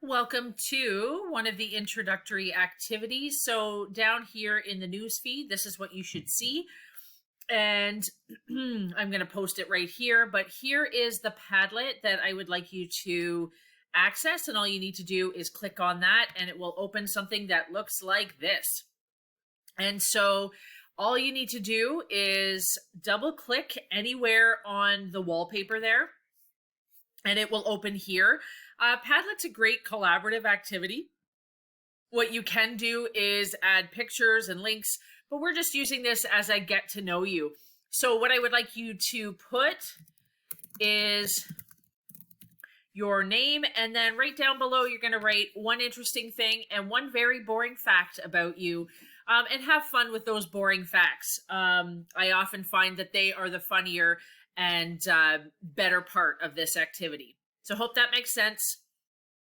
Welcome to one of the introductory activities. So down here in the news feed, this is what you should see. And I'm going to post it right here. But here is the Padlet that I would like you to access. And all you need to do is click on that and it will open something that looks like this. And so all you need to do is double click anywhere on the wallpaper there and it will open here. Padlet's a great collaborative activity. What you can do is add pictures and links, but we're just using this as I get to know you. So what I would like you to put is your name, and then right down below, you're going to write one interesting thing and one very boring fact about you, and have fun with those boring facts. I often find that they are the funnier and better part of this activity. So hope that makes sense.